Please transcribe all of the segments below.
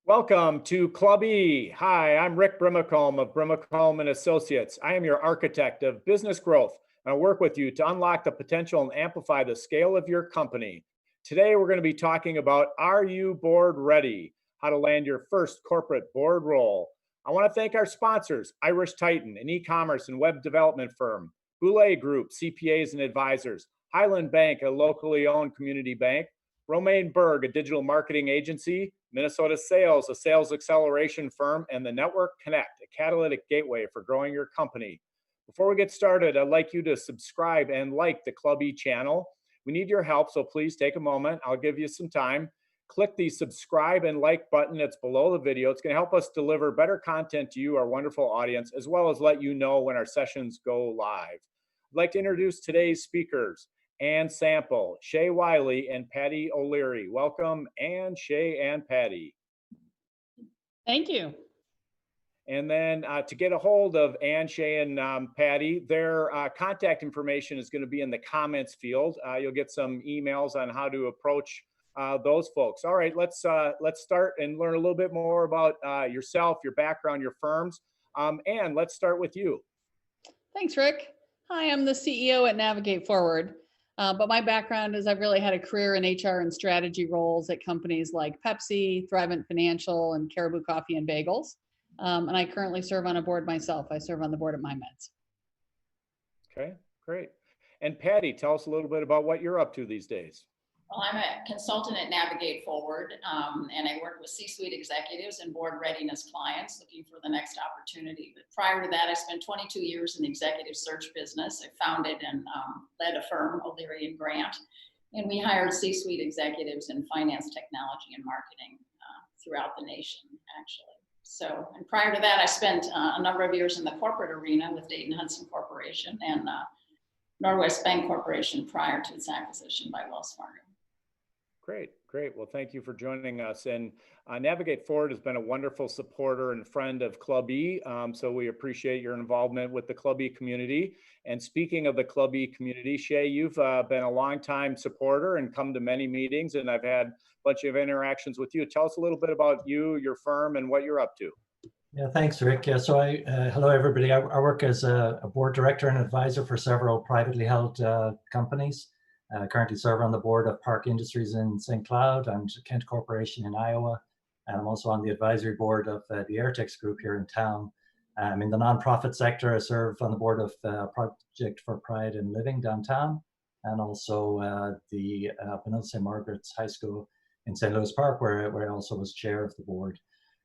Welcome to Club E. Hi, I'm Rick Brimacombe of Brimacombe and Associates. I am your architect of business growth, and I work with you to unlock the potential and amplify the scale of your company. Today, we're going to be talking about Are You Board Ready? How to land your first corporate board role. I want to thank our sponsors, Irish Titan, an e-commerce and web development firm, Boulay Group, CPAs and advisors, Highland Bank, a locally owned community bank, Romaine Berg, a digital marketing agency, Minnesota Sales, a sales acceleration firm, and the Network Connect, a catalytic gateway for growing your company. Before we get started, I'd like you to subscribe and like the Club E channel. We need your help, so please take a moment. I'll give you some time. Click the subscribe and like button that's below the video. It's going to help us deliver better content to you, our wonderful audience, as well as let you know when our sessions go live. I'd like to introduce today's speakers. Ann Sample, Shay Wyley, and Patti O'Leary. Welcome, Ann, Shay, and Patti. Thank you. And then to get a hold of Ann, Shay, and Patti, their contact information is going to be in the comments field. You'll get some emails on how to approach those folks. All right, let's start and learn a little bit more about yourself, your background, your firms. Ann, let's start with you. Thanks, Rick. Hi, I'm the CEO at Navigate Forward. But my background is I've really had a career in HR and strategy roles at companies like Pepsi, Thrivent Financial, and Caribou Coffee and Bagels. And I currently serve on a board myself. I serve on the board at MyMeds. Okay, great. And Patti, tell us a little bit about what you're up to these days. Well, I'm a consultant at Navigate Forward, and I work with C-suite executives and board readiness clients looking for the next opportunity. But prior to that, I spent 22 years in the executive search business. I founded and led a firm, O'Leary and Grant, and we hired C-suite executives in finance, technology, and marketing throughout the nation, actually. So, and prior to that, I spent a number of years in the corporate arena with Dayton Hudson Corporation and Northwest Bank Corporation prior to its acquisition by Wells Fargo. Great, great. Well, thank you for joining us. And Navigate Forward has been a wonderful supporter and friend of Club E. So we appreciate your involvement with the Club E community. And speaking of the Club E community, Shay, you've been a longtime supporter and come to many meetings, and I've had a bunch of interactions with you. Tell us a little bit about you, your firm, and what you're up to. Yeah, thanks, Rick. Yeah, so hello, everybody. I work as a board director and advisor for several privately held companies. I currently serve on the board of Park Industries in St. Cloud and Kent Corporation in Iowa. And I'm also on the advisory board of the Airtex Group here in town. In the nonprofit sector, I serve on the board of Project for Pride and Living downtown, and also the Benilde St. Margaret's High School in St. Louis Park, where I also was chair of the board.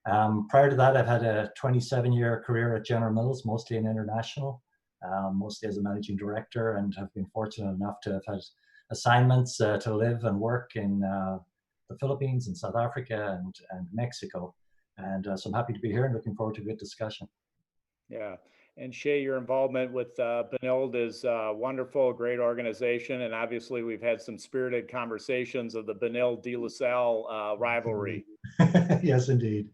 Prior to that, I've had a 27-year career at General Mills, mostly in international, mostly as a managing director, and have been fortunate enough to have had assignments to live and work in the Philippines and South Africa and Mexico. And so I'm happy to be here and looking forward to a good discussion. Yeah. And Shay, your involvement with Benilde is wonderful, great organization. And obviously we've had some spirited conversations of the Benilde-De La Salle rivalry. Yes, indeed.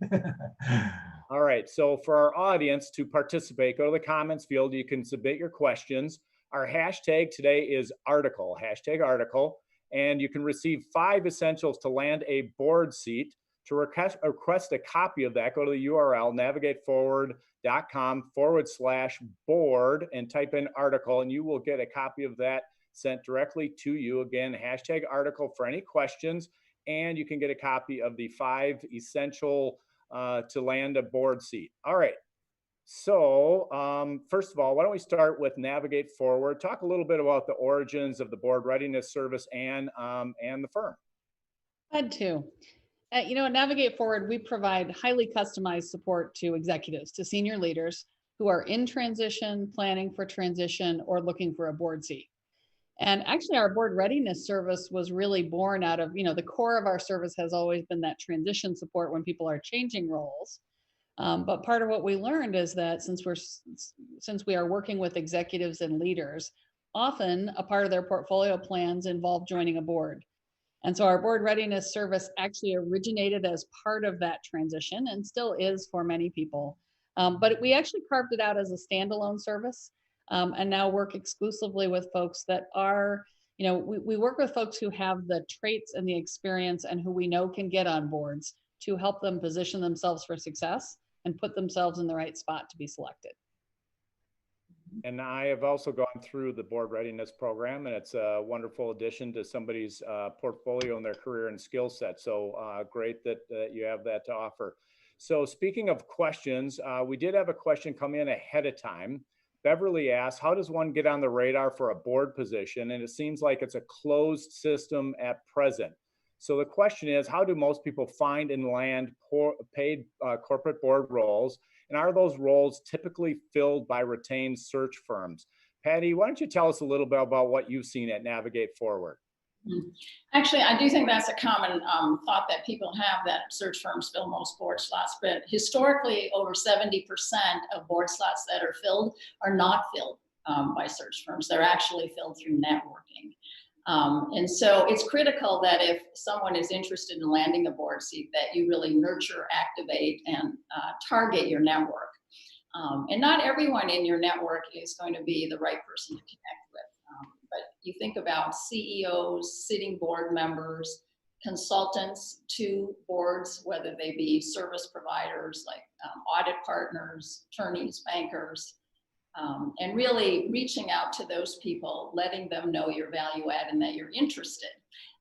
All right. So for our audience to participate, go to the comments field. You can submit your questions. Our hashtag today is article, hashtag article, and you can receive 5 essentials to land a board seat. To request a copy of that, go to the URL navigateforward.com/board and type in article, and you will get a copy of that sent directly to you. Again, hashtag article for any questions, and you can get a copy of the 5 essential to land a board seat. All right. So first of all, why don't we start with Navigate Forward? Talk a little bit about the origins of the board readiness service and the firm. Glad to. At Navigate Forward, we provide highly customized support to executives, to senior leaders who are in transition, planning for transition, or looking for a board seat. And actually, our board readiness service was really born out of, the core of our service has always been that transition support when people are changing roles. But part of what we learned is that since we are working with executives and leaders, often a part of their portfolio plans involve joining a board. And so our board readiness service actually originated as part of that transition and still is for many people. But we actually carved it out as a standalone service and now work exclusively with folks that are, we work with folks who have the traits and the experience and who we know can get on boards to help them position themselves for success and put themselves in the right spot to be selected. And I have also gone through the board readiness program, and it's a wonderful addition to somebody's portfolio and their career and skill set. So great that you have that to offer. So speaking of questions, we did have a question come in ahead of time. Beverly asked, how does one get on the radar for a board position? And it seems like it's a closed system at present. So the question is, how do most people find and land paid corporate board roles? And are those roles typically filled by retained search firms? Patti, why don't you tell us a little bit about what you've seen at Navigate Forward? Actually, I do think that's a common thought that people have, that search firms fill most board slots, but historically over 70% of board slots that are filled are not filled by search firms. They're actually filled through networking. And so it's critical that if someone is interested in landing a board seat, that you really nurture, activate, and target your network. And not everyone in your network is going to be the right person to connect with. But you think about CEOs, sitting board members, consultants to boards, whether they be service providers like audit partners, attorneys, bankers, and really reaching out to those people, letting them know your value add and that you're interested.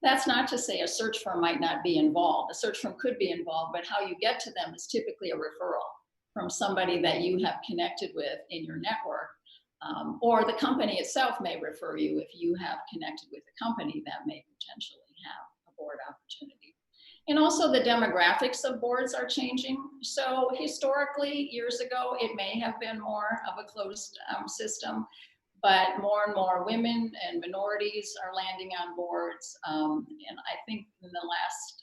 That's not to say a search firm might not be involved. A search firm could be involved, but how you get to them is typically a referral from somebody that you have connected with in your network. Or the company itself may refer you if you have connected with a company that may potentially have a board opportunity. And also the demographics of boards are changing. So historically, years ago, it may have been more of a closed system, but more and more women and minorities are landing on boards. And I think in the last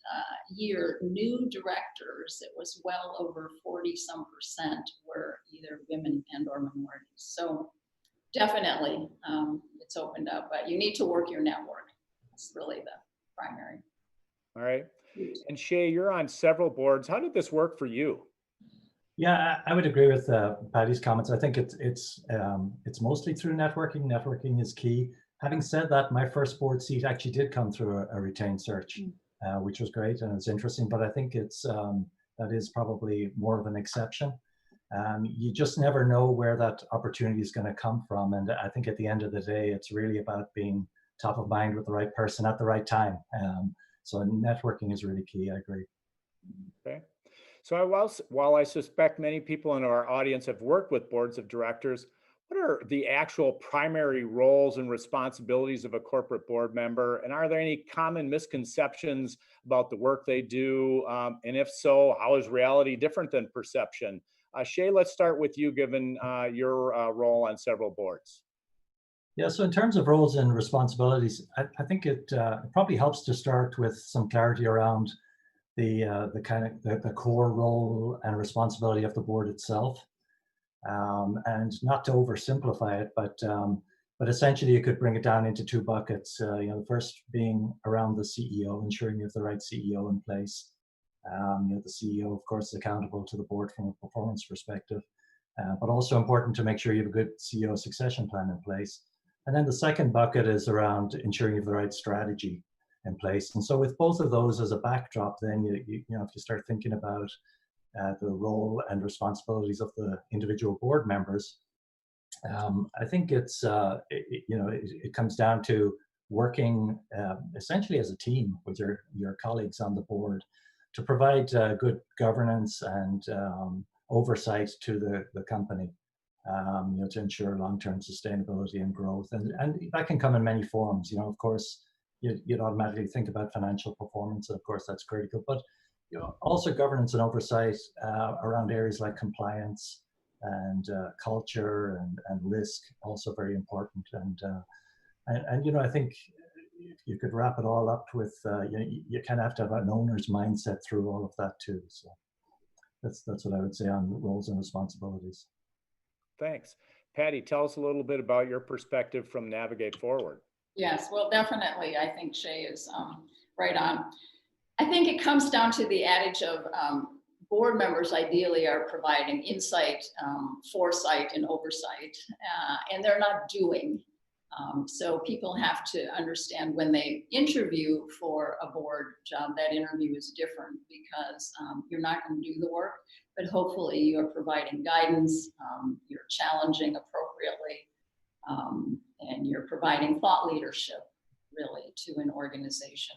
year, new directors, it was well over 40-some% were either women and or minorities. So definitely it's opened up, but you need to work your network. That's really the primary. All right. And Shay, you're on several boards. How did this work for you? Yeah, I would agree with Patti's comments. I think it's mostly through networking. Networking is key. Having said that, my first board seat actually did come through a retained search, which was great and it's interesting. But I think that is probably more of an exception. You just never know where that opportunity is going to come from, and I think at the end of the day, it's really about being top of mind with the right person at the right time. So networking is really key. I agree. Okay. So while I suspect many people in our audience have worked with boards of directors, what are the actual primary roles and responsibilities of a corporate board member? And are there any common misconceptions about the work they do? And if so, how is reality different than perception? Shay, let's start with you, given your role on several boards. Yeah, so in terms of roles and responsibilities, I think it probably helps to start with some clarity around the core role and responsibility of the board itself, and not to oversimplify it, but essentially you could bring it down into two buckets. The first being around the CEO, ensuring you have the right CEO in place. The CEO, of course, is accountable to the board from a performance perspective, but also important to make sure you have a good CEO succession plan in place. And then the second bucket is around ensuring you have the right strategy in place. And so with both of those as a backdrop, then you know, if you start thinking about the role and responsibilities of the individual board members, I think it comes down to working essentially as a team with your colleagues on the board to provide good governance and oversight to the company. To ensure long-term sustainability and growth, and that can come in many forms. Of course, you'd automatically think about financial performance, and of course that's critical. But also governance and oversight around areas like compliance and culture and risk, also very important. And I think you could wrap it all up with you kind of have to have an owner's mindset through all of that too. So that's what I would say on roles and responsibilities. Thanks. Patti, tell us a little bit about your perspective from Navigate Forward. Yes, well, definitely. I think Shay is right on. I think it comes down to the adage of board members ideally are providing insight, foresight, and oversight, and they're not doing. So people have to understand when they interview for a board job, that interview is different because you're not going to do the work, but hopefully you're providing guidance, you're challenging appropriately, and you're providing thought leadership really to an organization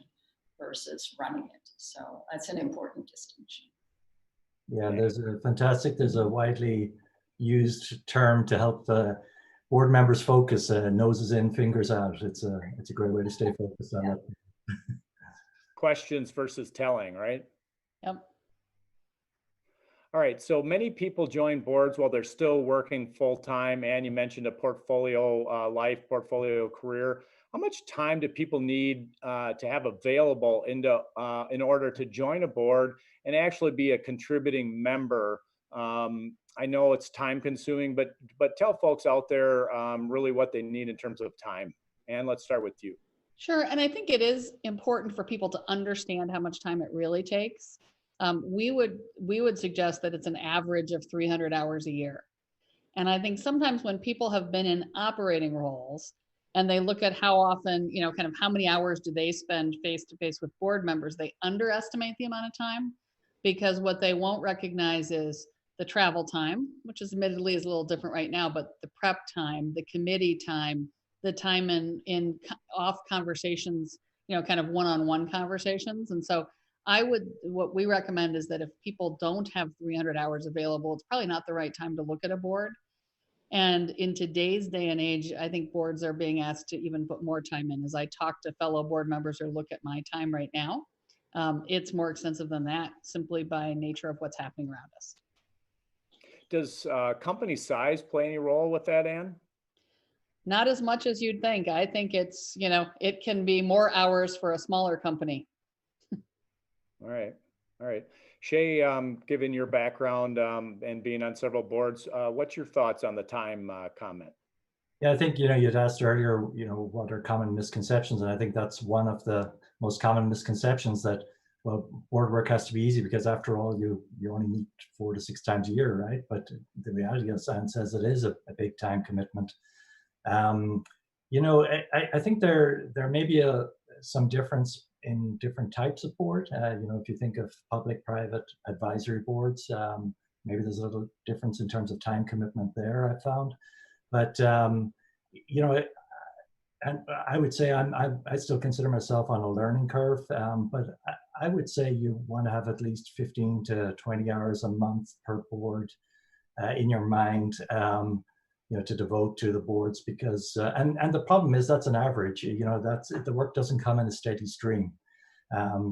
versus running it. So that's an important distinction. Yeah, there's a widely used term to help board members focus, noses in, fingers out. It's a great way to stay focused on that. Questions versus telling, right? Yep. All right, so many people join boards while they're still working full-time, and you mentioned a portfolio life, portfolio career. How much time do people need to have available in order to join a board and actually be a contributing member? I know it's time consuming, but tell folks out there really what they need in terms of time. And let's start with you. Sure. And I think it is important for people to understand how much time it really takes. We would suggest that it's an average of 300 hours a year. And I think sometimes when people have been in operating roles and they look at how often, kind of how many hours do they spend face to face with board members, they underestimate the amount of time, because what they won't recognize is the travel time, which is admittedly is a little different right now, but the prep time, the committee time, the time in off conversations, kind of one-on-one conversations. And so what we recommend is that if people don't have 300 hours available, it's probably not the right time to look at a board. And in today's day and age, I think boards are being asked to even put more time in. As I talk to fellow board members or look at my time right now, it's more extensive than that, simply by nature of what's happening around us. Does company size play any role with that, Ann? Not as much as you'd think. I think it's, it can be more hours for a smaller company. All right. All right. Shay, given your background and being on several boards, what's your thoughts on the time comment? Yeah, I think, you'd asked earlier, what are common misconceptions? And I think that's one of the most common misconceptions, that, well, board work has to be easy because after all, you only meet 4 to 6 times a year, right? But the reality of science says it is a big time commitment. I think there may be some difference in different types of board. If you think of public-private advisory boards, maybe there's a little difference in terms of time commitment there, I found. But, and I would say I still consider myself on a learning curve, but I would say you want to have at least 15 to 20 hours a month per board in your mind, to devote to the boards, because and the problem is that's an average. The work doesn't come in a steady stream.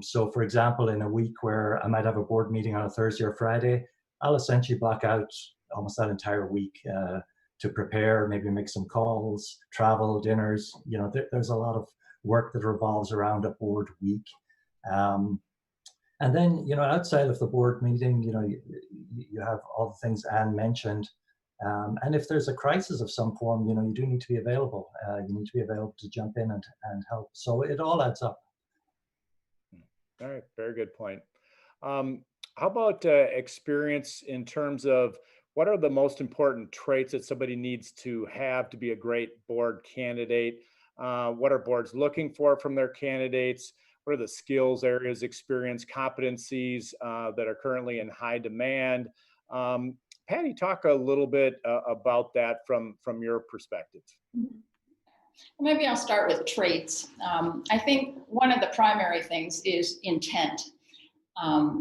So, for example, in a week where I might have a board meeting on a Thursday or Friday, I'll essentially block out almost that entire week to prepare, maybe make some calls, travel, dinners. There's a lot of work that revolves around a board week. And then, outside of the board meeting, you have all the things Anne mentioned. And if there's a crisis of some form, you do need to be available. You need to be available to jump in and help. So it all adds up. All right, very good point. How about experience in terms of what are the most important traits that somebody needs to have to be a great board candidate? What are boards looking for from their candidates? What are the skills areas, experience, competencies that are currently in high demand? Patti, talk a little bit about that from your perspective. Well, maybe I'll start with traits. I think one of the primary things is intent.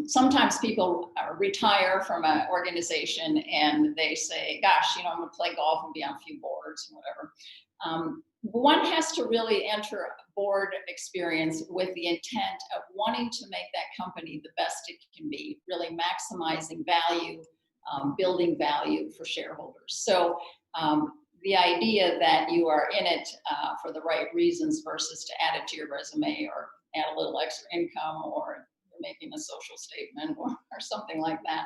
Sometimes people retire from an organization and they say, gosh, I'm going to play golf and be on a few boards and whatever. One has to really enter board experience with the intent of wanting to make that company the best it can be, really maximizing value, building value for shareholders. So the idea that you are in it for the right reasons versus to add it to your resume or add a little extra income or making a social statement or something like that,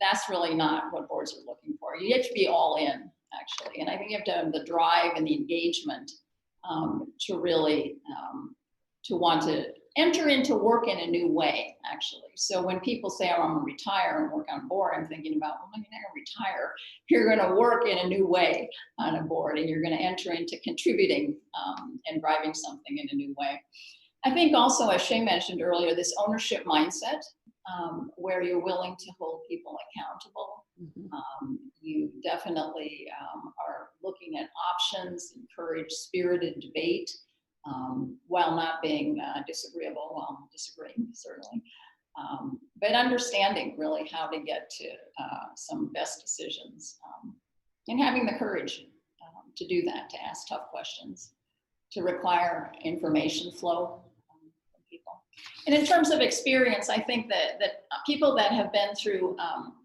that's really not what boards are looking for. You have to be all in, actually. And I think you have to have the drive and the engagement to really to want to enter into work in a new way, actually. So when people say, oh, I'm gonna retire and work on board, I'm thinking about, well, you're not gonna retire. You're gonna work in a new way on a board, and you're gonna enter into contributing and driving something in a new way. I think also, as Shay mentioned earlier, this ownership mindset, where you're willing to hold people accountable. You definitely are looking at options, encourage spirited debate, while not being disagreeable, while disagreeing, certainly. But understanding really how to get to some best decisions, and having the courage to do that, to ask tough questions, to require information flow from people. And in terms of experience, I think that people that have been through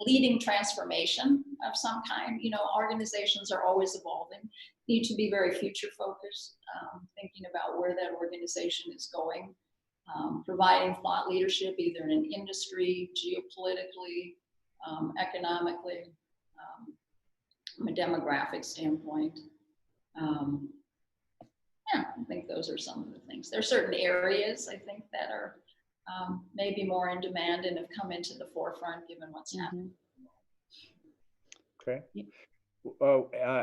leading transformation of some kind, you know, organizations are always evolving, need to be very future focused, thinking about where that organization is going, providing thought leadership either in an industry, geopolitically, economically, from a demographic standpoint. Yeah, I think those are some of the things. There are certain areas, I think, that are maybe more in demand and have come into the forefront given what's happening. Okay.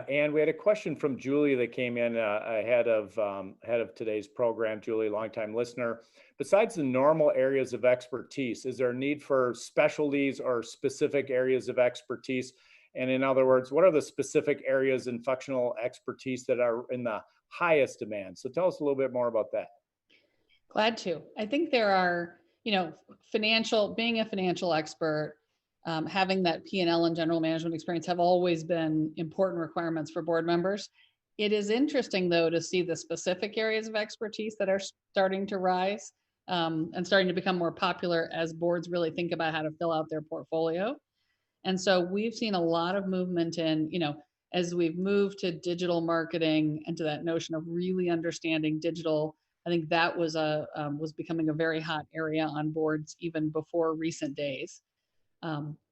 And we had a question from Julie that came in ahead of today's program. Julie, longtime listener. Besides the normal areas of expertise, is there a need for specialties or specific areas of expertise? And in other words, what are the specific areas in functional expertise that are in the highest demand? So tell us a little bit more about that. Glad to. I think there are, you know, being a financial expert, having that P&L and general management experience have always been important requirements for board members. It is interesting, though, to see the specific areas of expertise that are starting to rise and starting to become more popular as boards really think about how to fill out their portfolio. And so we've seen a lot of movement in, you know, as we've moved to digital marketing and to that notion of really understanding digital. I think that was becoming a very hot area on boards even before recent days.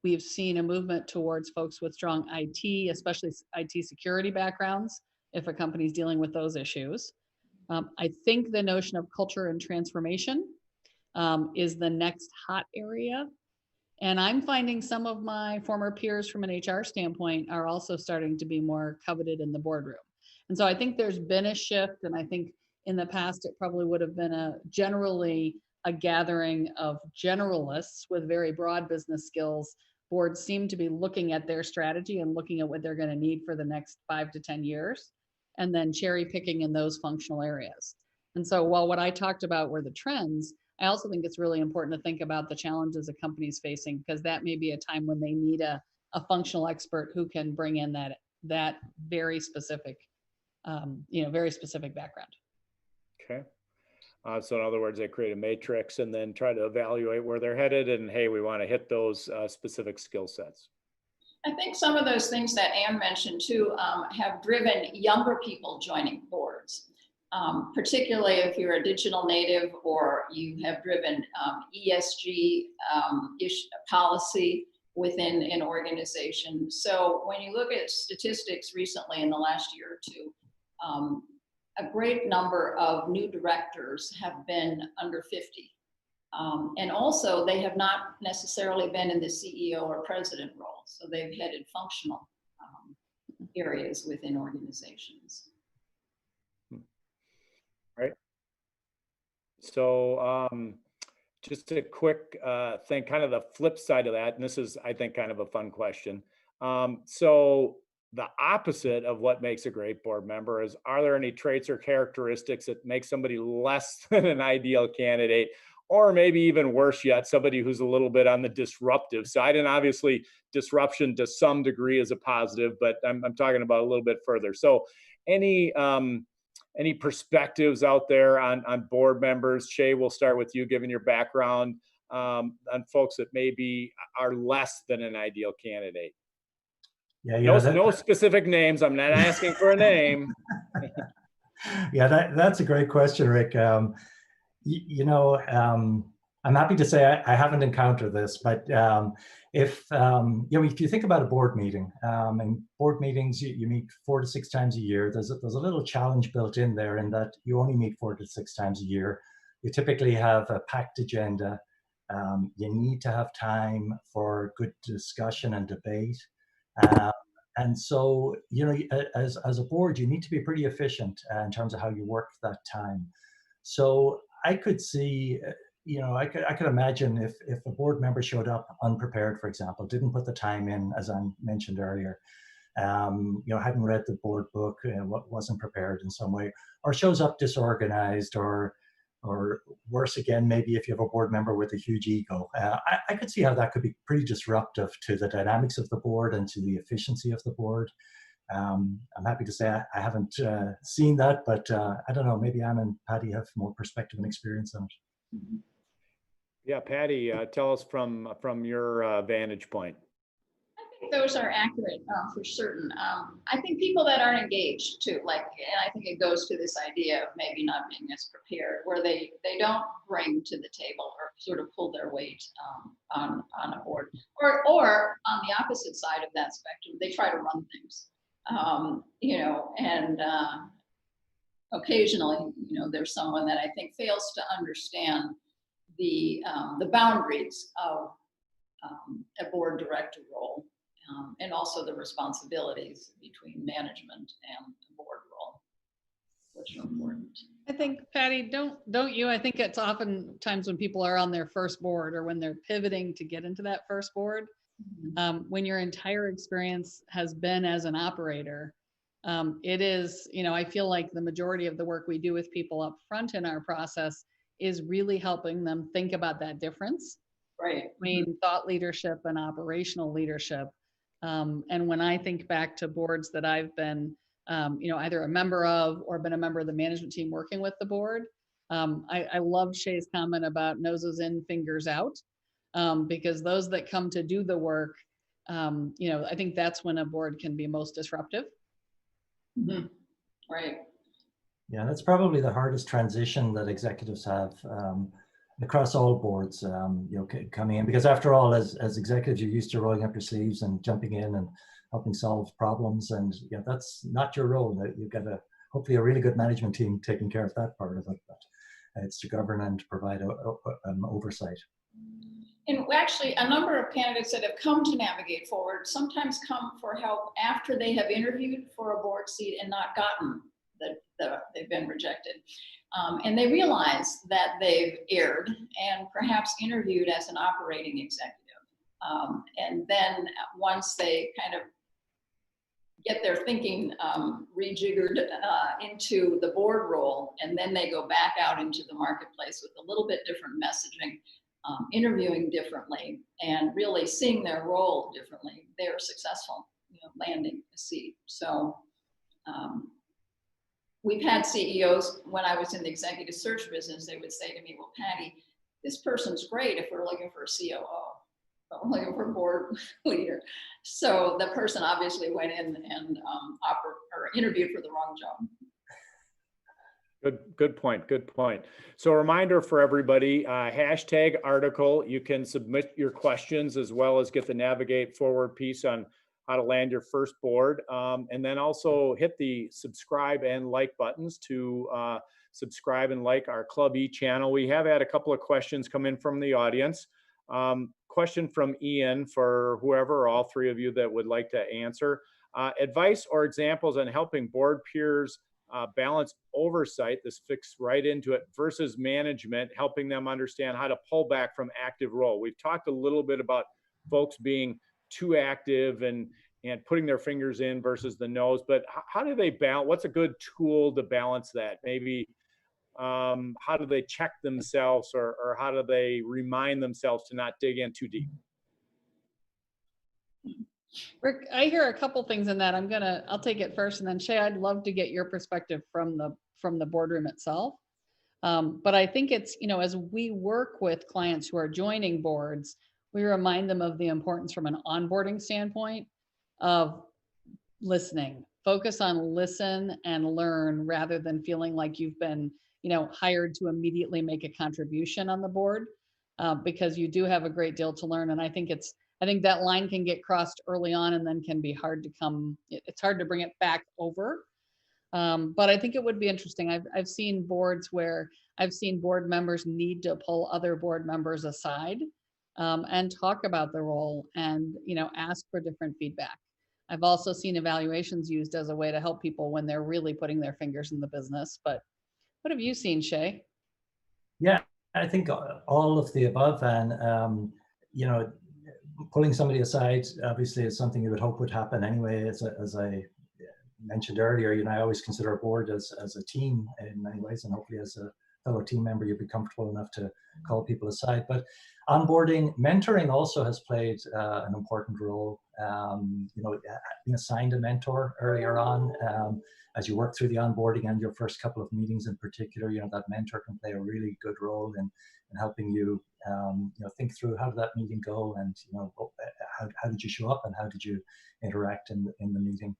We've seen a movement towards folks with strong IT, especially IT security backgrounds, if a company's dealing with those issues. I think the notion of culture and transformation is the next hot area. And I'm finding some of my former peers from an HR standpoint are also starting to be more coveted in the boardroom. And so I think there's been a shift, and I think in the past, it probably would have been generally a gathering of generalists with very broad business skills. Boards seem to be looking at their strategy and looking at what they're going to need for the next 5 to 10 years, and then cherry picking in those functional areas. And so while what I talked about were the trends, I also think it's really important to think about the challenges a company's facing, because that may be a time when they need a functional expert who can bring in that very specific, very specific background. Okay. So in other words, they create a matrix and then try to evaluate where they're headed, and hey, we want to hit those specific skill sets. I think some of those things that Anne mentioned too have driven younger people joining boards, particularly if you're a digital native or you have driven ESG policy within an organization. So when you look at statistics recently in the last year or two, a great number of new directors have been under 50. And also they have not necessarily been in the CEO or president role. So they've headed functional areas within organizations. Right. So just a quick thing, kind of the flip side of that, and this is, I think, kind of a fun question. So the opposite of what makes a great board member is, are there any traits or characteristics that make somebody less than an ideal candidate, or maybe even worse yet, somebody who's a little bit on the disruptive side? And obviously disruption to some degree is a positive, but I'm talking about a little bit further. So any perspectives out there on board members? Shay, we'll start with you, given your background, on folks that maybe are less than an ideal candidate. Yeah, no specific names. I'm not asking for a name. Yeah, that's a great question, Rick. I'm happy to say I haven't encountered this, but if you think about a board meeting, and board meetings, you meet 4 to 6 times a year. There's a little challenge built in there in that you only meet 4 to 6 times a year. you typically have a packed agenda. You need to have time for good discussion and debate. Um, and so, you know, as a board, you need to be pretty efficient in terms of how you work that time. So I could see, you know, I could imagine if a board member showed up unprepared, for example, didn't put the time in, as I mentioned earlier, you know, hadn't read the board book, wasn't prepared in some way, or shows up disorganized, or worse again, maybe if you have a board member with a huge ego. I could see how that could be pretty disruptive to the dynamics of the board and to the efficiency of the board. I'm happy to say I haven't seen that, but I don't know, maybe Anne and Patti have more perspective and experience on it. Yeah, Patti, tell us from your vantage point. I think those are accurate for certain. I think people that aren't engaged too, like, and I think it goes to this idea of maybe not being as prepared, where they don't bring to the table or sort of pull their weight on a board, or on the opposite side of that spectrum, they try to run things, you know, and occasionally, you know, there's someone that I think fails to understand the boundaries of a board director role. And also the responsibilities between management and the board role, which are important. I think, Patti, don't you? I think it's oftentimes when people are on their first board or when they're pivoting to get into that first board, when your entire experience has been as an operator, it is, you know, I feel like the majority of the work we do with people up front in our process is really helping them think about that difference, right, between thought leadership and operational leadership. And when I think back to boards that I've been, you know, either a member of or been a member of the management team working with the board, I loved Shay's comment about noses in, fingers out, because those that come to do the work, you know, I think that's when a board can be most disruptive. Mm-hmm. Right. Yeah, that's probably the hardest transition that executives have across all boards, you know, coming in, because after all, as executives, you're used to rolling up your sleeves and jumping in and helping solve problems, and you know, that's not your role. You've got hopefully a really good management team taking care of that part of it, but it's to govern and provide oversight. And actually, a number of candidates that have come to Navigate Forward sometimes come for help after they have interviewed for a board seat and not gotten they've been rejected. And they realize that they've erred and perhaps interviewed as an operating executive. And then once they kind of get their thinking rejiggered into the board role, and then they go back out into the marketplace with a little bit different messaging, interviewing differently, and really seeing their role differently, they're successful, you know, landing a seat. So we've had CEOs, when I was in the executive search business, they would say to me, well, Patti, this person's great if we're looking for a COO, but we're looking for a board leader. So the person obviously went in and interviewed for the wrong job. Good point. Good point. So a reminder for everybody, hashtag article, you can submit your questions as well as get the Navigate Forward piece on how to land your first board. And then also hit the subscribe and like buttons to subscribe and like our Club E channel. We have had a couple of questions come in from the audience. Question from Ian for whoever, or all three of you that would like to answer. Advice or examples on helping board peers balance oversight, this fits right into it, versus management, helping them understand how to pull back from active role. We've talked a little bit about folks being too active and putting their fingers in versus the nose, but how do they balance? What's a good tool to balance that? Maybe how do they check themselves, or how do they remind themselves to not dig in too deep? Rick, I hear a couple things in that. I'll take it first, and then Shay, I'd love to get your perspective from the boardroom itself. But I think it's, you know, as we work with clients who are joining boards, we remind them of the importance from an onboarding standpoint of listening. Focus on listen and learn rather than feeling like you've been, you know, hired to immediately make a contribution on the board, because you do have a great deal to learn. And I think that line can get crossed early on and then can be hard to it's hard to bring it back over. But I think it would be interesting. I've seen boards where I've seen board members need to pull other board members aside and talk about the role and, you know, ask for different feedback. I've also seen evaluations used as a way to help people when they're really putting their fingers in the business. But what have you seen, Shay? Yeah, I think all of the above, and you know, pulling somebody aside obviously is something you would hope would happen anyway. As I mentioned earlier, you know, I always consider a board as a team in many ways, and hopefully as a fellow team member, you'd be comfortable enough to call people aside. But onboarding, mentoring also has played an important role. You know, being assigned a mentor earlier on, as you work through the onboarding and your first couple of meetings in particular, you know, that mentor can play a really good role in helping you, you know, think through how did that meeting go, and you know, how did you show up and how did you interact in the meeting.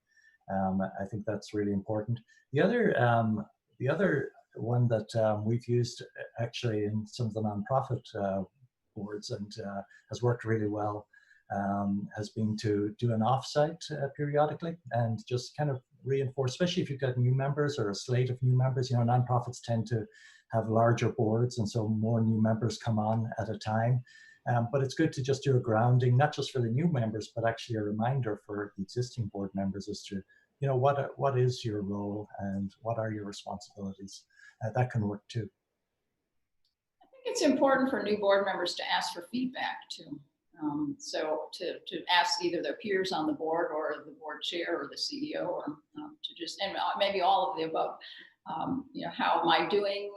I think that's really important. The other one that we've used actually in some of the nonprofit boards and has worked really well has been to do an offsite periodically and just kind of reinforce, especially if you've got new members or a slate of new members. You know, nonprofits tend to have larger boards, and so more new members come on at a time. But it's good to just do a grounding, not just for the new members, but actually a reminder for the existing board members as to, you know, what is your role and what are your responsibilities. That can work too. I think it's important for new board members to ask for feedback too. So to ask either their peers on the board or the board chair or the CEO, or to just, and maybe all of the above, you know, how am I doing?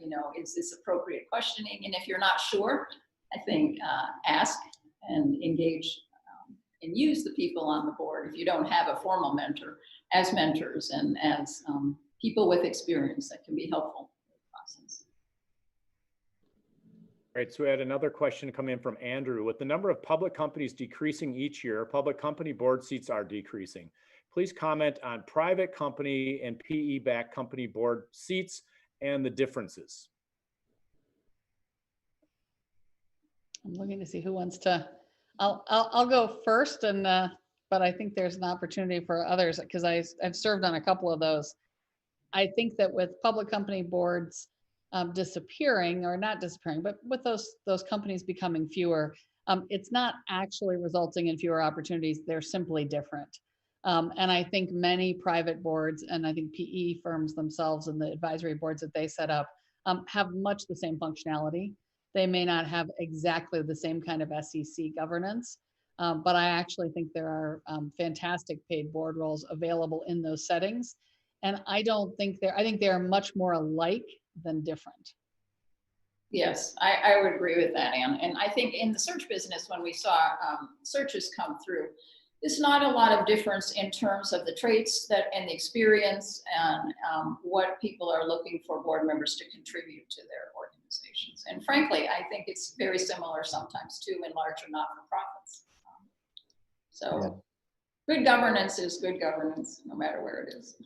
You know, is this appropriate questioning? And if you're not sure, I think ask and engage and use the people on the board, if you don't have a formal mentor, as mentors and as people with experience that can be helpful in the process. Right, so we had another question come in from Andrew. With the number of public companies decreasing each year, public company board seats are decreasing. Please comment on private company and PE-backed company board seats and the differences. I'm looking to see who wants to. I'll go first, and but I think there's an opportunity for others because I've served on a couple of those. I think that with public company boards disappearing, or not disappearing, but with those companies becoming fewer, it's not actually resulting in fewer opportunities. They're simply different. And I think many private boards, and I think PE firms themselves and the advisory boards that they set up have much the same functionality. They may not have exactly the same kind of SEC governance, but I actually think there are fantastic paid board roles available in those settings. And I think they're much more alike than different. Yes, I would agree with that, Ann. And I think in the search business, when we saw searches come through, there's not a lot of difference in terms of the traits that and the experience and what people are looking for board members to contribute to their organizations. And frankly, I think it's very similar sometimes too in larger not-for-profits. So good governance is good governance, no matter where it is.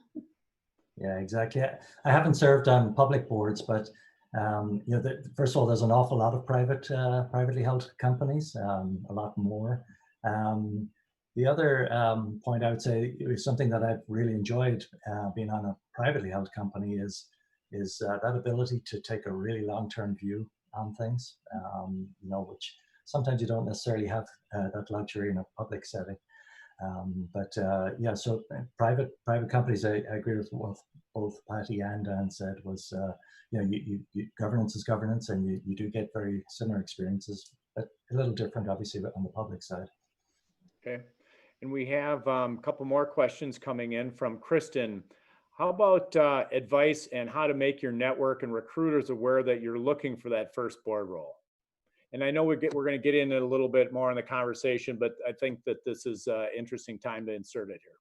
Yeah, exactly. I haven't served on public boards, but you know, first of all, there's an awful lot of privately held companies, a lot more. The other point I would say is something that I've really enjoyed being on a privately held company is that ability to take a really long-term view on things, you know, which sometimes you don't necessarily have that luxury in a public setting. Yeah, so private companies, I agree with what both Patti and Dan said, was you know, you governance is governance, and you do get very similar experiences, but a little different obviously on the public side. Okay, and we have a couple more questions coming in from Kristen. How about advice and how to make your network and recruiters aware that you're looking for that first board role? And I know we're going to get into a little bit more in the conversation, but I think that this is an interesting time to insert it here.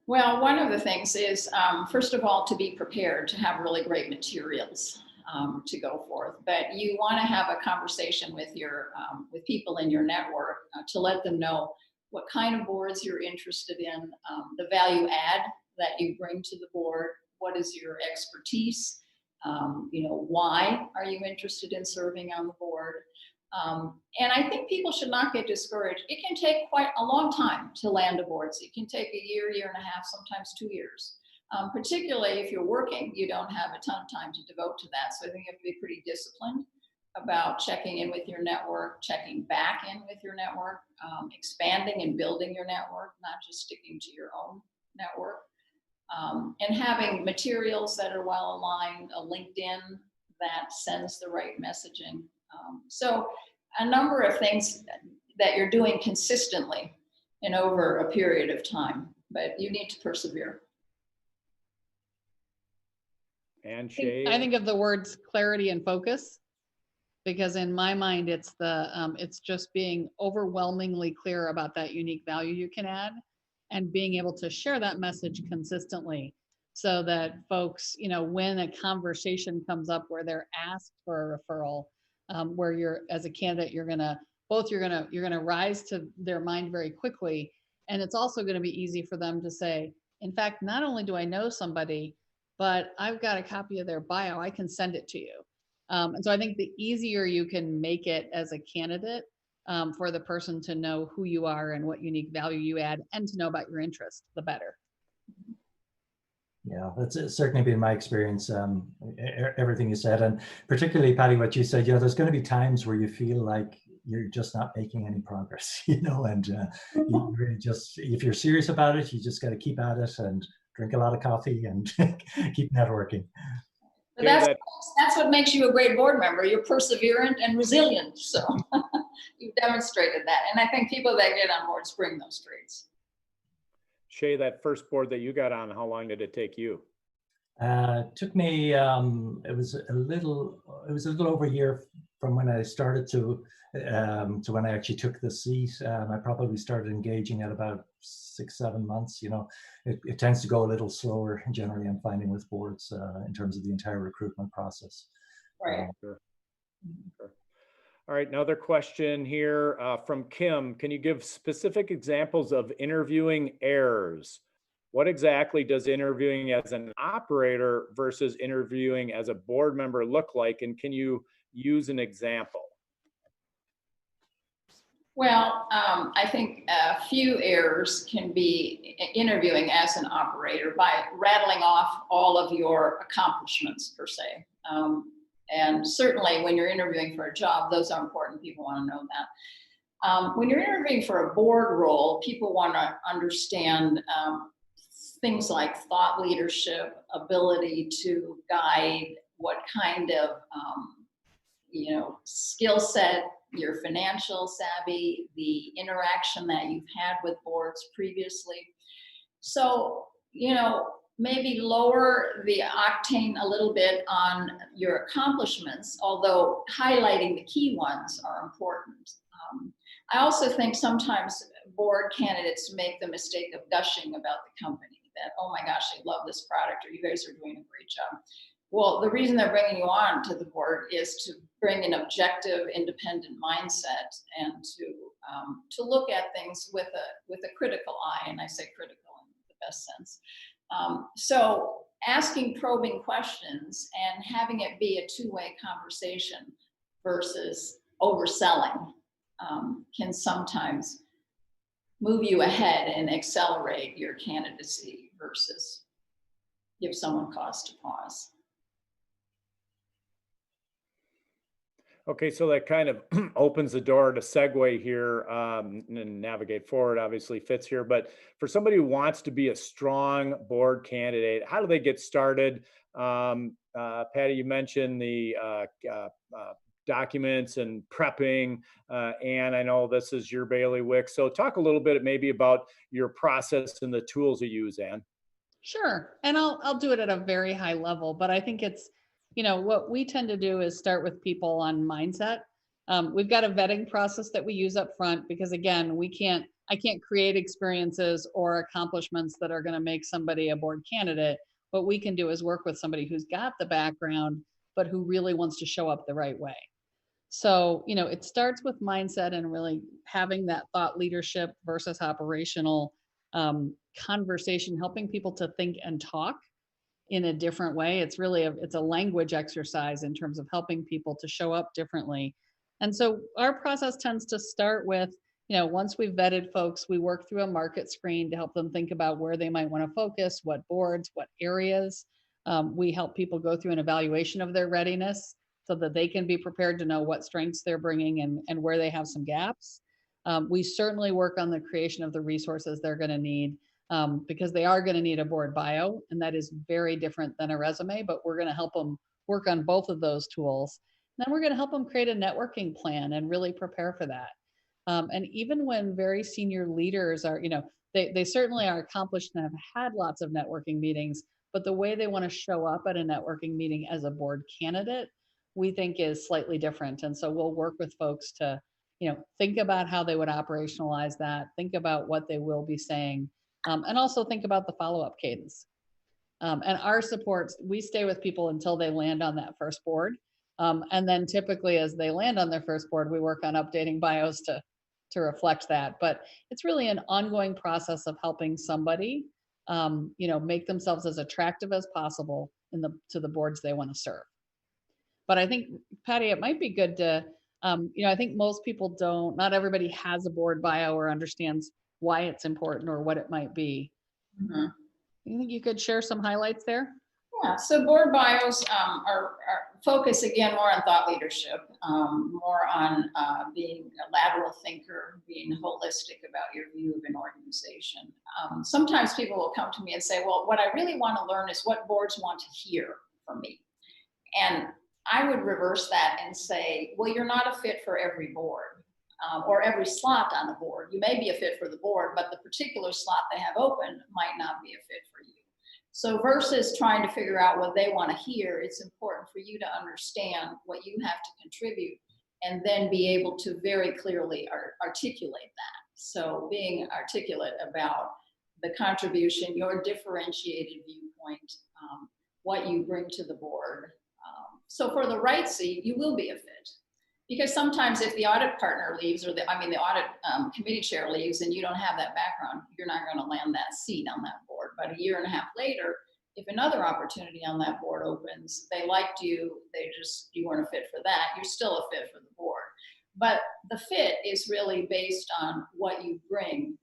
Well, one of the things is, first of all, to be prepared to have really great materials to go forth. But you want to have a conversation with your with people in your network to let them know what kind of boards you're interested in, the value add that you bring to the board, what is your expertise. You know, why are you interested in serving on the board? And I think people should not get discouraged. It can take quite a long time to land a board seat. It can take a year, year and a half, sometimes 2 years. Particularly if you're working, you don't have a ton of time to devote to that. So I think you have to be pretty disciplined about checking in with your network, checking back in with your network, expanding and building your network, not just sticking to your own network, and having materials that are well aligned, a LinkedIn that sends the right messaging. So a number of things that you're doing consistently and over a period of time, but you need to persevere. And Shay? I think of the words clarity and focus, because in my mind, it's it's just being overwhelmingly clear about that unique value you can add and being able to share that message consistently so that folks, when a conversation comes up where they're asked for a referral, where you're, as a candidate, you're gonna rise to their mind very quickly. And it's also gonna be easy for them to say, in fact, not only do I know somebody, but I've got a copy of their bio, I can send it to you. And so I think the easier you can make it as a candidate for the person to know who you are and what unique value you add and to know about your interest, the better. Yeah, that's certainly been my experience, everything you said, and particularly, Patti, what you said, there's going to be times where you feel like you're just not making any progress, and you really just, if you're serious about it, you just got to keep at it and drink a lot of coffee and keep networking. But that's what makes you a great board member. You're perseverant and resilient. So you've demonstrated that. And I think people that get on boards bring those traits. Shay, that first board that you got on, how long did it take you? Took me, it was a little over a year from when I started to when I actually took the seat. I probably started engaging at about 6-7 months. It tends to go a little slower generally, I'm finding, with boards in terms of the entire recruitment process. Right. Sure. All right, another question here from Kim. Can you give specific examples of interviewing errors? What exactly does interviewing as an operator versus interviewing as a board member look like? And can you use an example? Well, I think a few errors can be interviewing as an operator by rattling off all of your accomplishments, per se. And certainly when you're interviewing for a job, those are important. People want to know that. When you're interviewing for a board role, people want to understand things like thought leadership, ability to guide, what kind of skill set, your financial savvy, the interaction that you've had with boards previously. So, maybe lower the octane a little bit on your accomplishments, although highlighting the key ones are important. I also think sometimes board candidates make the mistake of gushing about the company, that, oh my gosh, I love this product, or you guys are doing a great job. Well, the reason they're bringing you on to the board is to bring an objective, independent mindset and to look at things with a critical eye, and I say critical in the best sense. So asking probing questions and having it be a two-way conversation versus overselling can sometimes move you ahead and accelerate your candidacy versus give someone cause to pause. Okay, so that kind of opens the door to segue here and navigate forward, obviously fits here. But for somebody who wants to be a strong board candidate, how do they get started? Patti, you mentioned the documents and prepping, and I know this is your bailiwick. So talk a little bit maybe about your process and the tools you use, Ann. Sure, and I'll do it at a very high level, but I think it's, what we tend to do is start with people on mindset. We've got a vetting process that we use up front because, again, I can't create experiences or accomplishments that are going to make somebody a board candidate. What we can do is work with somebody who's got the background, but who really wants to show up the right way. So, it starts with mindset and really having that thought leadership versus operational conversation, helping people to think and talk in a different way. It's really it's a language exercise in terms of helping people to show up differently And so our process tends to start with, once we've vetted folks, we work through a market screen to help them think about where they might want to focus, what boards, what areas. We help people go through an evaluation of their readiness so that they can be prepared to know what strengths they're bringing and where they have some gaps. We certainly work on the creation of the resources they're going to need, because they are going to need a board bio, and that is very different than a resume, but we're going to help them work on both of those tools. And then we're going to help them create a networking plan and really prepare for that. And even when very senior leaders are, they certainly are accomplished and have had lots of networking meetings, but the way they want to show up at a networking meeting as a board candidate, we think is slightly different. And so we'll work with folks to, think about how they would operationalize that, think about what they will be saying, and also think about the follow-up cadence. And our supports, we stay with people until they land on that first board. And then typically as they land on their first board, we work on updating bios to reflect that. But it's really an ongoing process of helping somebody, make themselves as attractive as possible to the boards they want to serve. But I think, Patti, it might be good to, I think most people not everybody has a board bio or understands why it's important or what it might be. Mm-hmm. You think you could share some highlights there? Yeah, so board bios are focus again more on thought leadership, more on being a lateral thinker, being holistic about your view of an organization. Sometimes people will come to me and say, well, what I really want to learn is what boards want to hear from me. And I would reverse that and say, well, you're not a fit for every board or every slot on the board. You may be a fit for the board, but the particular slot they have open might not be a fit for you. So versus trying to figure out what they want to hear, it's important for you to understand what you have to contribute and then be able to very clearly articulate that. So being articulate about the contribution, your differentiated viewpoint, what you bring to the board. So for the right seat, you will be a fit. Because sometimes if the audit partner leaves or the audit committee chair leaves and you don't have that background, you're not going to land that seat on that board. But a year and a half later, if another opportunity on that board opens, they liked you, you weren't a fit for that, you're still a fit for the board. But the fit is really based on what you bring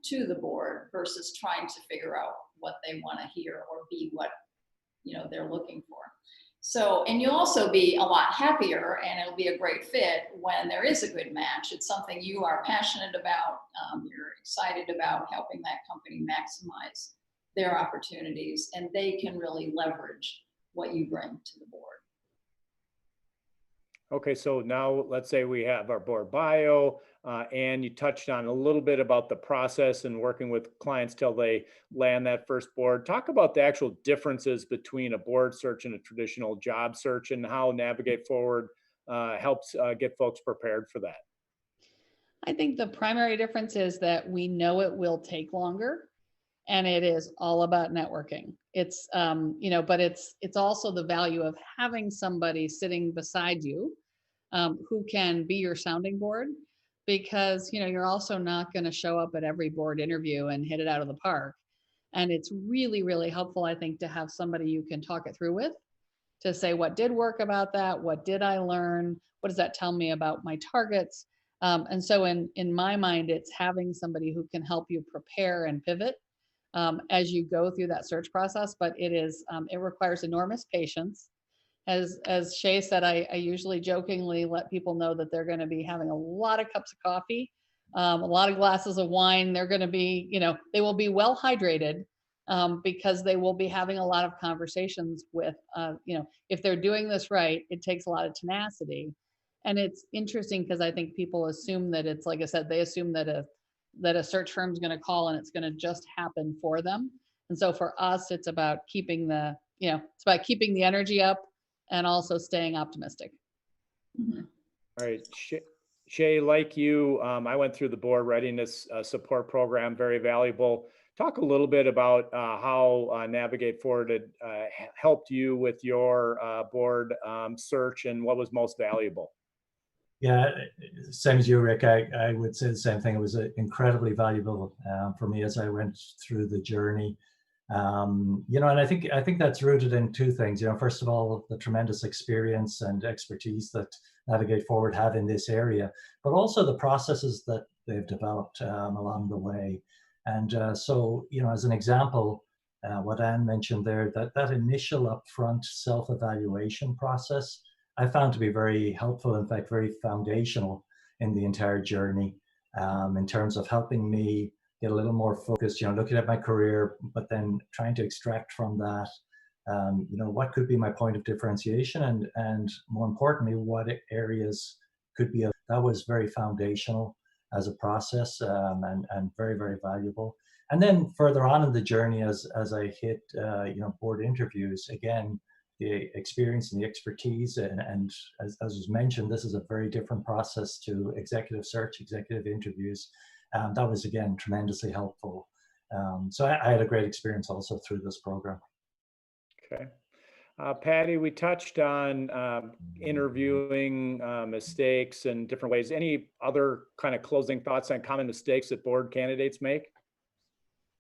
to the board versus trying to figure out what they want to hear or be what they're looking for. So, and you'll also be a lot happier and it'll be a great fit when there is a good match. It's something you are passionate about. You're excited about helping that company maximize their opportunities and they can really leverage what you bring to the board. Okay, so now let's say we have our board bio, and you touched on a little bit about the process and working with clients till they land that first board. Talk about the actual differences between a board search and a traditional job search and how Navigate Forward helps get folks prepared for that. I think the primary difference is that we know it will take longer and it is all about networking. It's, but it's also the value of having somebody sitting beside you who can be your sounding board, because, you're also not going to show up at every board interview and hit it out of the park. And it's really, really helpful, I think, to have somebody you can talk it through with, to say, what did work about that? What did I learn? What does that tell me about my targets? And so in my mind, it's having somebody who can help you prepare and pivot as you go through that search process. But it requires enormous patience. As Shay said, I usually jokingly let people know that they're going to be having a lot of cups of coffee, a lot of glasses of wine. They're going to be, they will be well hydrated because they will be having a lot of conversations with, if they're doing this right, it takes a lot of tenacity. And it's interesting because I think people assume that it's, like I said, they assume that a search firm is going to call and it's going to just happen for them. And so for us, it's about keeping the energy up and also staying optimistic. Mm-hmm. All right, Shay, like you, I went through the board readiness support program, very valuable. Talk a little bit about how Navigate Forward helped you with your board search and what was most valuable. Yeah, same as you, Rick. I would say the same thing. It was incredibly valuable for me as I went through the journey. You know, and I think that's rooted in two things. You know, first of all, the tremendous experience and expertise that Navigate Forward have in this area, but also the processes that they've developed along the way. And so, you know, as an example, what Anne mentioned there, that initial upfront self-evaluation process, I found to be very helpful, in fact, very foundational in the entire journey, in terms of helping me get a little more focused, you know, looking at my career, but then trying to extract from that, you know, what could be my point of differentiation, and more importantly, what areas could be. That was very foundational as a process, and very, very valuable. And then further on in the journey, as I hit, you know, board interviews, again, the experience and the expertise, and as was mentioned, this is a very different process to executive search, executive interviews. That was, again, tremendously helpful. So I had a great experience also through this program. Okay. Patti, we touched on interviewing mistakes and different ways. Any other kind of closing thoughts on common mistakes that board candidates make?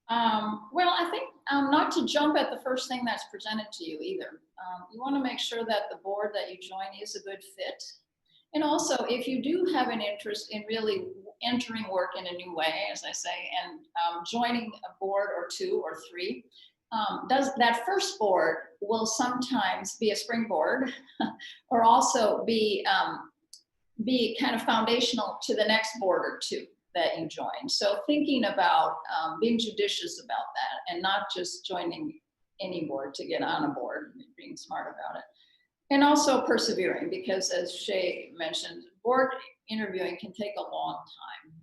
Well, I think not to jump at the first thing that's presented to you either. You want to make sure that the board that you join is a good fit. And also, if you do have an interest in really entering work in a new way, as I say, and joining a board or two or three, that first board will sometimes be a springboard or also be kind of foundational to the next board or two that you join. So thinking about being judicious about that and not just joining any board to get on a board, being smart about it. And also persevering, because as Shay mentioned, board interviewing can take a long time.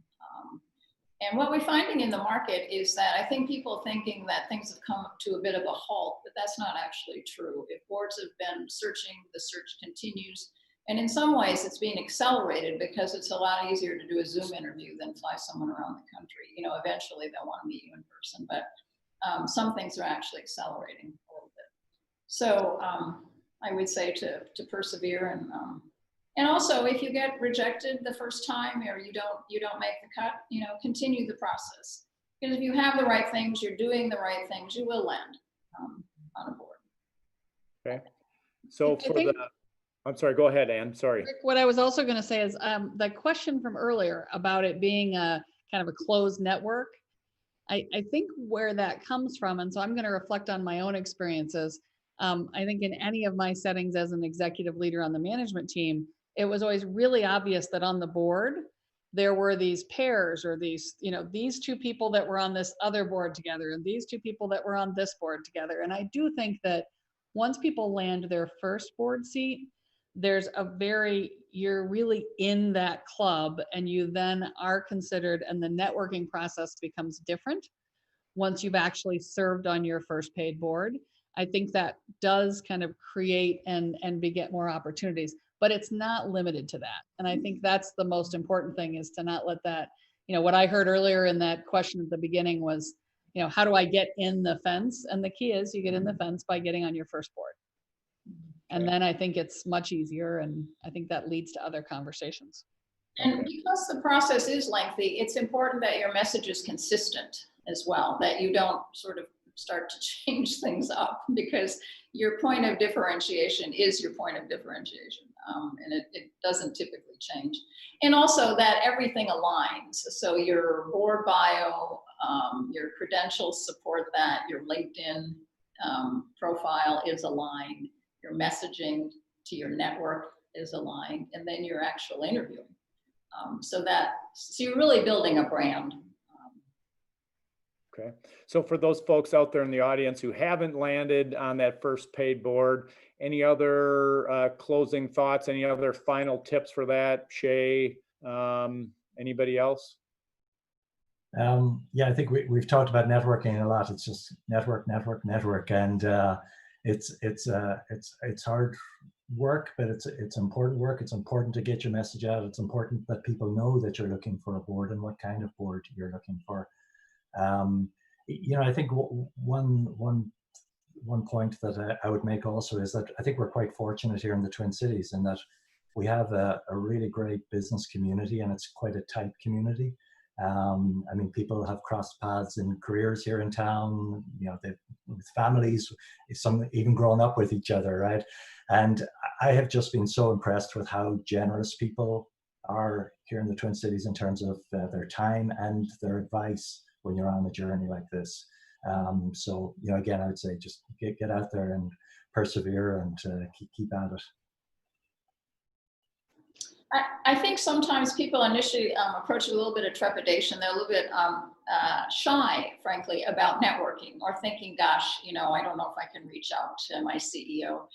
And what we're finding in the market is that I think people thinking that things have come to a bit of a halt, but that's not actually true. If boards have been searching, the search continues. And in some ways it's being accelerated because it's a lot easier to do a Zoom interview than fly someone around the country. You know, eventually they'll want to meet you in person, but some things are actually accelerating a little bit. So I would say to persevere, and also if you get rejected the first time or you don't make the cut, you know, continue the process. Because if you have the right things, you're doing the right things, you will land on a board. Okay. So I'm sorry, go ahead, Anne, sorry. Rick, what I was also going to say is the question from earlier about it being a kind of a closed network, I think where that comes from, and so I'm going to reflect on my own experiences. I think in any of my settings as an executive leader on the management team, it was always really obvious that on the board, there were these pairs or these, you know, these two people that were on this other board together and these two people that were on this board together. And I do think that once people land their first board seat, there's you're really in that club and you then are considered, and the networking process becomes different once you've actually served on your first paid board. I think that does kind of create and beget more opportunities, but it's not limited to that. And I think that's the most important thing, is to not let that, you know, what I heard earlier in that question at the beginning was, you know, how do I get in the fence? And the key is you get in the fence by getting on your first board. And then I think it's much easier, and I think that leads to other conversations. And because the process is lengthy, it's important that your message is consistent as well, that you don't sort of start to change things up, because your point of differentiation is your point of differentiation, and it doesn't typically change. And also that everything aligns. So your board bio, your credentials support that, your LinkedIn profile is aligned, your messaging to your network is aligned, and then your actual interviewing. So you're really building a brand. Okay. So for those folks out there in the audience who haven't landed on that first paid board, any other closing thoughts, any other final tips for that? Shay, anybody else? Yeah, I think we've talked about networking a lot. It's just network, and it's hard work, but it's important work. It's important to get your message out. It's important that people know that you're looking for a board and what kind of board you're looking for. You know, I think one point that I would make also is that I think we're quite fortunate here in the Twin Cities in that we have a really great business community, and it's quite a tight community. I mean, people have crossed paths in careers here in town, you know, with families, some even grown up with each other, right? And I have just been so impressed with how generous people are here in the Twin Cities in terms of their time and their advice when you're on a journey like this. So, you know, again, I would say just get out there and persevere and keep at it. I think sometimes people initially approach it with a little bit of trepidation. They're a little bit shy, frankly, about networking or thinking, gosh, you know, I don't know if I can reach out to my CEO.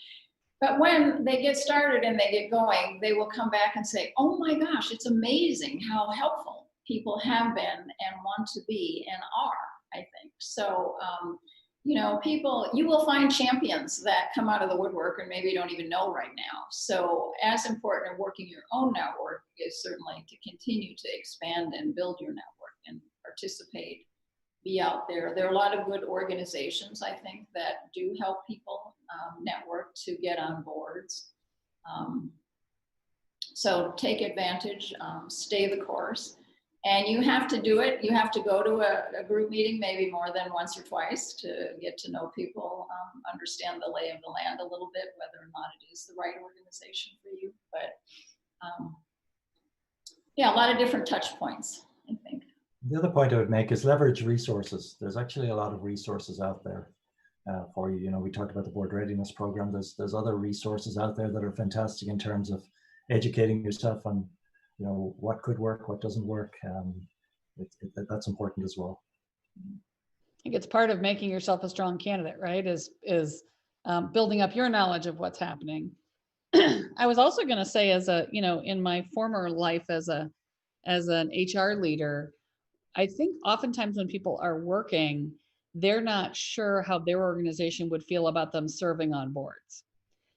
But when they get started and they get going, they will come back and say, oh my gosh, it's amazing how helpful people have been and want to be and are, I think. So, you know, people, you will find champions that come out of the woodwork and maybe don't even know right now. So as important as working your own network is certainly to continue to expand and build your network and participate, be out there. There are a lot of good organizations, I think, that do help people network to get on boards. So take advantage, stay the course. And you have to do it. You have to go to a group meeting, maybe more than once or twice, to get to know people, understand the lay of the land a little bit, whether or not it is the right organization for you. But yeah, a lot of different touch points, I think. The other point I would make is leverage resources. There's actually a lot of resources out there for you. You know, we talked about the board readiness program. There's other resources out there that are fantastic in terms of educating yourself on, you know, what could work, what doesn't work. That's important as well. I think it's part of making yourself a strong candidate, right? Is building up your knowledge of what's happening. I was also going to say, as a, you know, in my former life as an HR leader, I think oftentimes when people are working, they're not sure how their organization would feel about them serving on boards.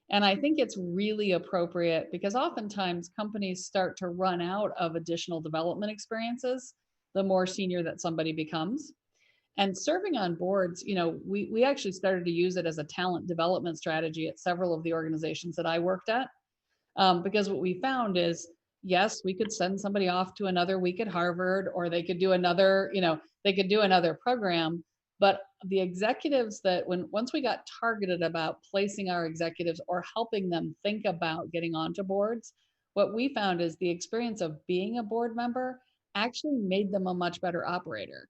And I think it's really appropriate because oftentimes companies start to run out of additional development experiences the more senior that somebody becomes. And serving on boards, you know, we actually started to use it as a talent development strategy at several of the organizations that I worked at. Because what we found is, yes, we could send somebody off to another week at Harvard, or they could do another, you know, they could do another program. But the executives that once we got targeted about placing our executives or helping them think about getting onto boards, what we found is the experience of being a board member actually made them a much better operator.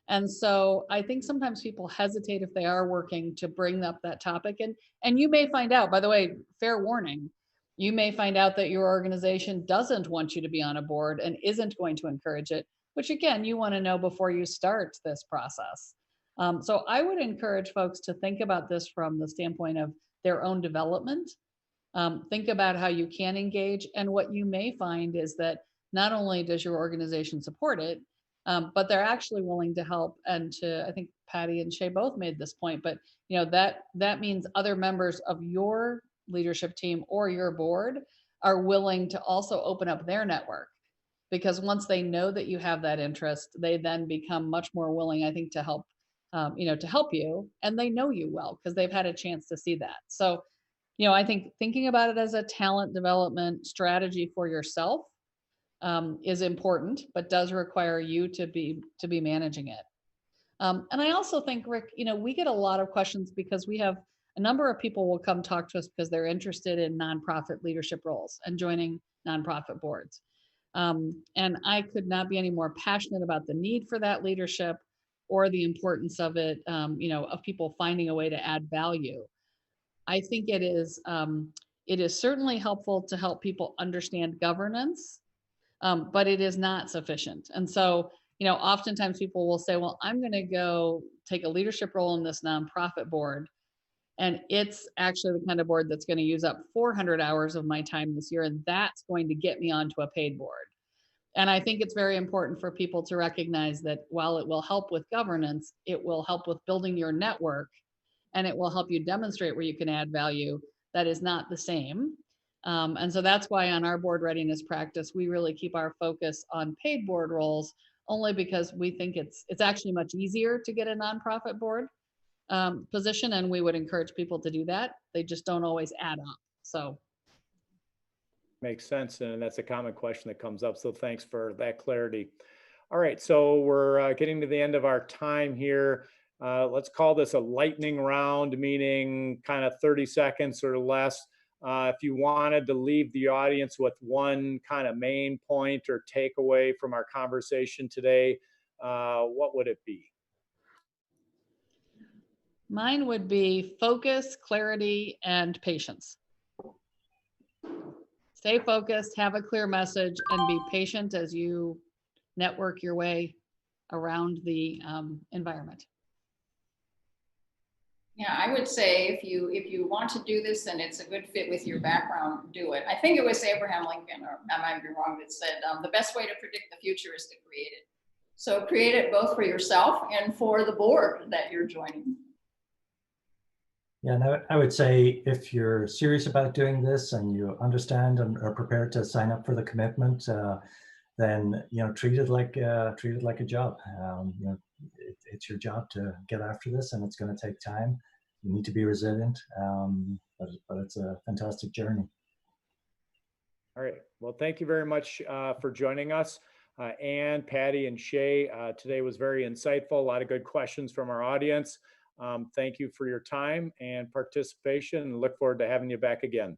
And so I think sometimes people hesitate if they are working to bring up that topic. And you may find out, by the way, fair warning, you may find out that your organization doesn't want you to be on a board and isn't going to encourage it, which again, you want to know before you start this process. So I would encourage folks to think about this from the standpoint of their own development. Think about how you can engage. And what you may find is that not only does your organization support it, but they're actually willing to help. And I think Patti and Shay both made this point, but you know, that means other members of your leadership team or your board are willing to also open up their network, because once they know that you have that interest, they then become much more willing, I think, to help, you know, to help you, and they know you well because they've had a chance to see that. So, you know, I think thinking about it as a talent development strategy for yourself is important, but does require you to be managing it. And I also think, Rick, you know, we get a lot of questions because we have a number of people will come talk to us because they're interested in nonprofit leadership roles and joining nonprofit boards. And I could not be any more passionate about the need for that leadership or the importance of it, you know, of people finding a way to add value. I think it is certainly helpful to help people understand governance, but it is not sufficient. And so, you know, oftentimes people will say, well, I'm going to go take a leadership role in this nonprofit board. And it's actually the kind of board that's going to use up 400 hours of my time this year. And that's going to get me onto a paid board. And I think it's very important for people to recognize that while it will help with governance, it will help with building your network, and it will help you demonstrate where you can add value. That is not the same. And so that's why on our board readiness practice, we really keep our focus on paid board roles, only because we think it's actually much easier to get a nonprofit board position, and we would encourage people to do that. They just don't always add up. So makes sense, and that's a common question that comes up. So thanks for that clarity. All right, so we're getting to the end of our time here. Let's call this a lightning round, meaning kind of 30 seconds or less. If you wanted to leave the audience with one kind of main point or takeaway from our conversation today, what would it be? Mine would be focus, clarity, and patience. Stay focused, have a clear message, and be patient as you network your way around the environment. Yeah, I would say if you want to do this and it's a good fit with your background, do it. I think it was Abraham Lincoln, or I might be wrong, that said the best way to predict the future is to create it. So create it both for yourself and for the board that you're joining. Yeah, and I would say if you're serious about doing this and you understand and are prepared to sign up for the commitment, then treat it like a job. It's your job to get after this, and it's going to take time. You need to be resilient, but it's a fantastic journey. All right. Well, thank you very much for joining us. Ann, Patti, and Shay, today was very insightful. A lot of good questions from our audience. Thank you for your time and participation, and look forward to having you back again.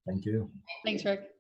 Thank you. Thanks, Rick.